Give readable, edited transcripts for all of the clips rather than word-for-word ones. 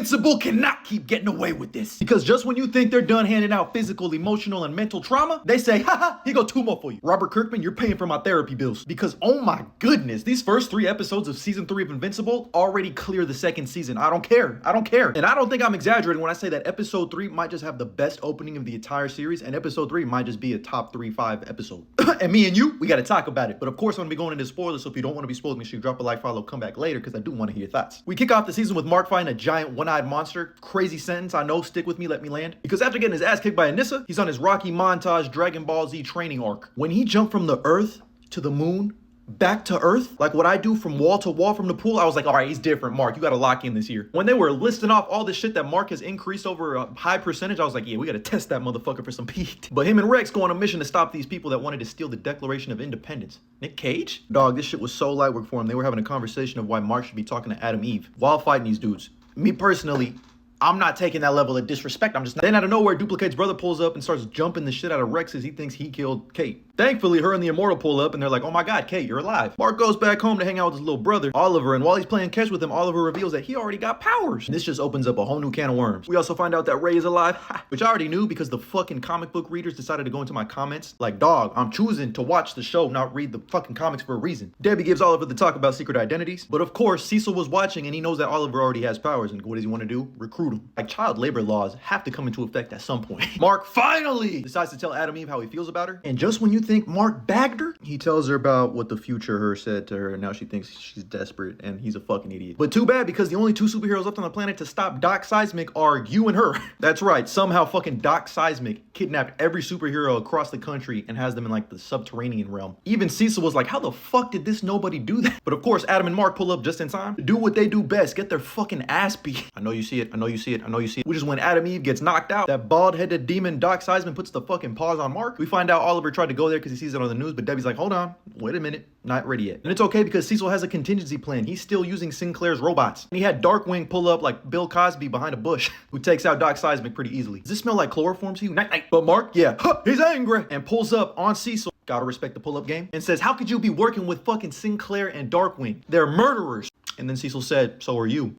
Invincible cannot keep getting away with this. Because just when you think they're done handing out physical, emotional, and mental trauma, they say, haha, here go 2 more for you. Robert Kirkman, you're paying for my therapy bills. Because, oh my goodness, these first 3 episodes of season 3 of Invincible already clear the 2nd season. I don't care. And I don't think I'm exaggerating when I say that episode 3 might just have the best opening of the entire series, and episode 3 might just be a top 3-5 episode. And me and you, we gotta talk about it. But of course, I'm gonna be going into spoilers, so if you don't want to be spoiled, make sure you drop a like, follow, come back later, because I do want to hear your thoughts. We kick off the season with Mark fighting a giant one-eyed monster. Crazy sentence, I know, stick with me, let me land. Because after getting his ass kicked by Anissa, he's on his Rocky montage Dragon Ball Z training arc. When he jumped from the Earth to the moon, back to Earth, like what I do from wall to wall from the pool, I was like, all right, he's different, Mark. You got to lock in this year. When they were listing off all the shit that Mark has increased over a high percentage, I was like, yeah, we got to test that motherfucker for some heat. But him and Rex go on a mission to stop these people that wanted to steal the Declaration of Independence. Nick Cage? Dog, this shit was so light work for him. They were having a conversation of why Mark should be talking to Adam Eve while fighting these dudes. Me personally, I'm not taking that level of disrespect. I'm just not. Then out of nowhere, Duplicate's brother pulls up and starts jumping the shit out of Rex as he thinks he killed Kate. Thankfully, her and the Immortal pull up and they're like, oh my god, Kate, you're alive. Mark goes back home to hang out with his little brother, Oliver, and while he's playing catch with him, Oliver reveals that he already got powers. And this just opens up a whole new can of worms. We also find out that Ray is alive, which I already knew because the fucking comic book readers decided to go into my comments like, dog, I'm choosing to watch the show, not read the fucking comics for a reason. Debbie gives Oliver the talk about secret identities, but of course, Cecil was watching and he knows that Oliver already has powers, and what does he want to do? Recruit him. Like, child labor laws have to come into effect at some point. Mark finally decides to tell Adam Eve how he feels about her, and just when you think Mark bagged her, he tells her about what the future her said to her, and now she thinks she's desperate and he's a fucking idiot. But too bad, because the only 2 superheroes left on the planet to stop Doc Seismic are you and her. That's right, somehow fucking Doc Seismic kidnapped every superhero across the country and has them in like the subterranean realm. Even Cecil was like, how the fuck did this nobody do that? But of course, Adam and Mark pull up just in time to do what they do best, get their fucking ass beat. I know you see it, which is when Adam Eve gets knocked out, that bald-headed demon Doc Seismic puts the fucking paws on Mark. We find out Oliver tried to go there because he sees it on the news, but Debbie's like, hold on, wait a minute, not ready yet. And it's okay because Cecil has a contingency plan. He's still using Sinclair's robots. And he had Darkwing pull up like Bill Cosby behind a bush, who takes out Doc Seismic pretty easily. Does this smell like chloroform to you? Night, night. But Mark, yeah, he's angry, and pulls up on Cecil, gotta respect the pull-up game, and says, how could you be working with fucking Sinclair and Darkwing? They're murderers. And then Cecil said, so are you.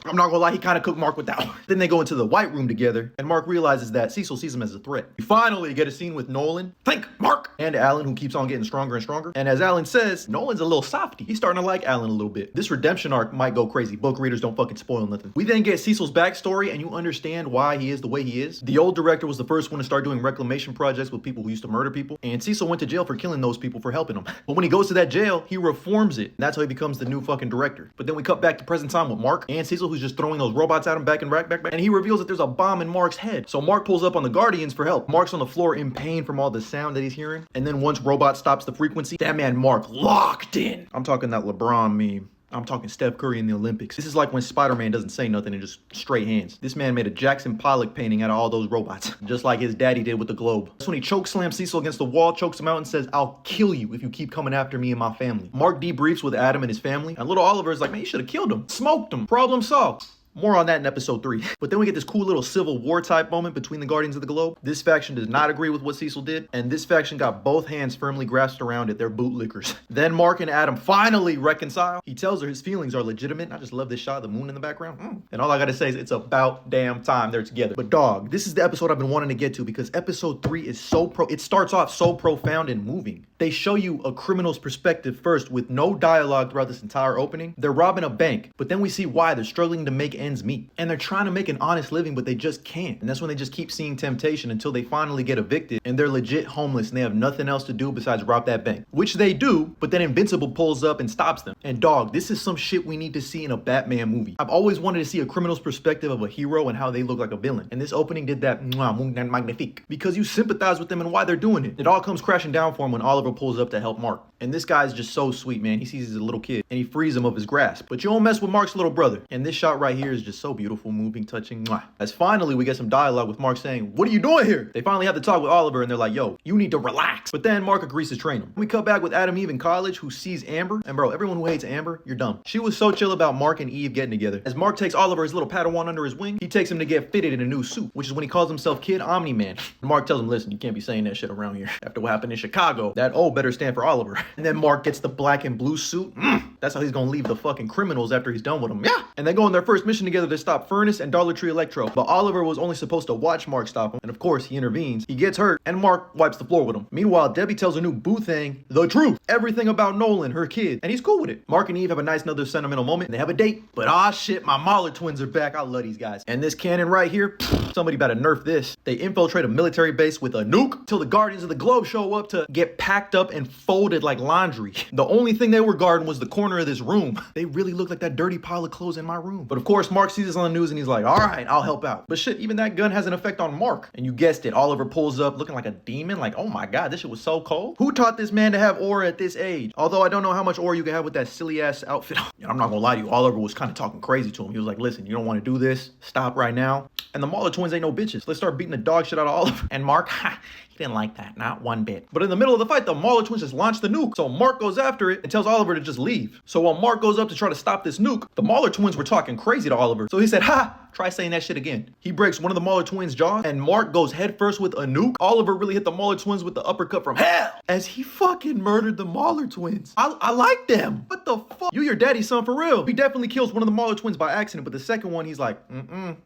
I'm not gonna lie, he kind of cooked Mark with that one. Then they go into the White Room together, and Mark realizes that Cecil sees him as a threat. We finally get a scene with Nolan, think Mark, and Alan, who keeps on getting stronger and stronger. And as Alan says, Nolan's a little softy. He's starting to like Alan a little bit. This redemption arc might go crazy. Book readers don't fucking spoil nothing. We then get Cecil's backstory, and you understand why he is the way he is. The old director was the first one to start doing reclamation projects with people who used to murder people, and Cecil went to jail for killing those people for helping him. But when he goes to that jail, he reforms it. And that's how he becomes the new fucking director. But then we cut back to present time with Mark and Cecil, who's just throwing those robots at him back, and he reveals that there's a bomb in Mark's head. So Mark pulls up on the Guardians for help. Mark's on the floor in pain from all the sound that he's hearing, and then once Robot stops the frequency, that man Mark locked in. I'm talking that LeBron meme. I'm talking Steph Curry in the Olympics. This is like when Spider-Man doesn't say nothing and just straight hands. This man made a Jackson Pollock painting out of all those robots, just like his daddy did with the globe. That's when he choke slams Cecil against the wall, chokes him out, and says, I'll kill you if you keep coming after me and my family. Mark debriefs with Adam and his family, and little Oliver is like, man, you should have killed him. Smoked him. Problem solved. More on that in episode 3. But then we get this cool little Civil War type moment between the Guardians of the Globe. This faction does not agree with what Cecil did, and this faction got both hands firmly grasped around it. They're bootlickers. Then Mark and Adam finally reconcile. He tells her his feelings are legitimate. I just love this shot of the moon in the background. And all I gotta say is it's about damn time they're together. But dog, this is the episode I've been wanting to get to because episode 3 is it starts off so profound and moving. They show you a criminal's perspective first with no dialogue throughout this entire opening. They're robbing a bank, but then we see why they're struggling to make ends meet. And they're trying to make an honest living, but they just can't. And that's when they just keep seeing temptation until they finally get evicted and they're legit homeless and they have nothing else to do besides rob that bank. Which they do, but then Invincible pulls up and stops them. And dog, this is some shit we need to see in a Batman movie. I've always wanted to see a criminal's perspective of a hero and how they look like a villain. And this opening did that magnifique. Because you sympathize with them and why they're doing it. It all comes crashing down for him when Oliver pulls up to help Mark. And this guy's just so sweet, man. He sees he's a little kid and he frees him of his grasp. But you don't mess with Mark's little brother. And this shot right here is just so beautiful, moving, touching. As finally we get some dialogue with Mark saying, what are you doing here? They finally have to talk with Oliver and they're like, yo, you need to relax. But then Mark agrees to train him. We cut back with Adam Eve in college who sees Amber. And bro, everyone who hates Amber, you're dumb. She was so chill about Mark and Eve getting together. As Mark takes Oliver, his little Padawan, under his wing, he takes him to get fitted in a new suit, which is when he calls himself Kid Omni-Man. Mark tells him, listen, you can't be saying that shit around here. After what happened in Chicago, that O better stand for Oliver. And then Mark gets the black and blue suit. That's how he's gonna leave the fucking criminals after he's done with them. Yeah. And they go on their first mission mission together to stop Furnace and Dollar Tree Electro, but Oliver was only supposed to watch Mark stop him, and of course he intervenes. He gets hurt, and Mark wipes the floor with him. Meanwhile, Debbie tells her new boo thing the truth, everything about Nolan, her kid, and he's cool with it. Mark and Eve have a nice another sentimental moment, and they have a date. But ah shit, my Mahler twins are back. I love these guys. And this cannon right here, somebody better nerf this. They infiltrate a military base with a nuke till the Guardians of the Globe show up to get packed up and folded like laundry. The only thing they were guarding was the corner of this room. They really look like that dirty pile of clothes in my room. But of course, Mark sees this on the news and he's like, all right, I'll help out. But shit, even that gun has an effect on Mark. And you guessed it, Oliver pulls up looking like a demon. Like, oh my God, this shit was so cold. Who taught this man to have aura at this age? Although I don't know how much aura you can have with that silly ass outfit. And I'm not gonna lie to you, Oliver was kind of talking crazy to him. He was like, listen, you don't want to do this. Stop right now. And the Mahler twins ain't no bitches. Let's start beating the dog shit out of Oliver. And Mark, he didn't like that, not one bit. But in the middle of the fight, the Mahler twins just launched the nuke. So Mark goes after it and tells Oliver to just leave. So while Mark goes up to try to stop this nuke, the Mahler twins were talking crazy to Oliver. So he said, ha, try saying that shit again. He breaks one of the Mahler twins' jaws and Mark goes headfirst with a nuke. Oliver really hit the Mahler twins with the uppercut from hell as he fucking murdered the Mahler twins. I like them. What the fuck? You your daddy's son for real. He definitely kills one of the Mahler twins by accident, but the second one, he's like,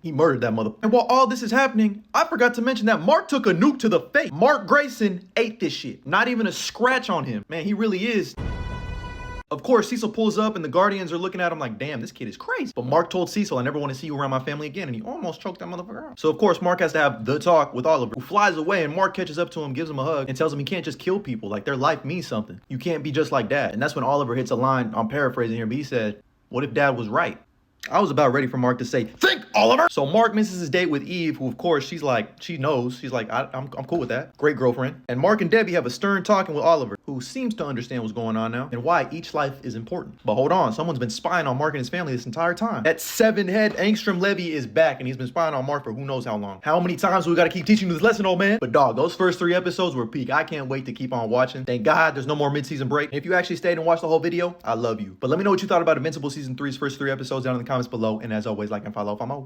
he murdered that mother. And while all this is happening, I forgot to mention that Mark took a nuke to the face. Mark Grayson ate this shit. Not even a scratch on him. Man, he really is. Of course, Cecil pulls up and the Guardians are looking at him like, damn, this kid is crazy. But Mark told Cecil, I never want to see you around my family again. And he almost choked that motherfucker out. So of course, Mark has to have the talk with Oliver, who flies away, and Mark catches up to him, gives him a hug, and tells him he can't just kill people. Like, their life means something. You can't be just like Dad. And that's when Oliver hits a line, I'm paraphrasing here, but he said, what if Dad was right? I was about ready for Mark to say, think, Oliver! So Mark misses his date with Eve, who of course, she's like, she knows. She's like, I'm cool with that. Great girlfriend. And Mark and Debbie have a stern talking with Oliver, who seems to understand what's going on now and why each life is important. But hold on, someone's been spying on Mark and his family this entire time. That 7-head Angstrom Levy is back, and he's been spying on Mark for who knows how long. How many times we gotta keep teaching you this lesson, old man? But dog, those first 3 episodes were peak. I can't wait to keep on watching. Thank God there's no more mid-season break. And if you actually stayed and watched the whole video, I love you. But let me know what you thought about Invincible Season 3's first 3 episodes down in the comments below. And as always, like and follow if I'm out.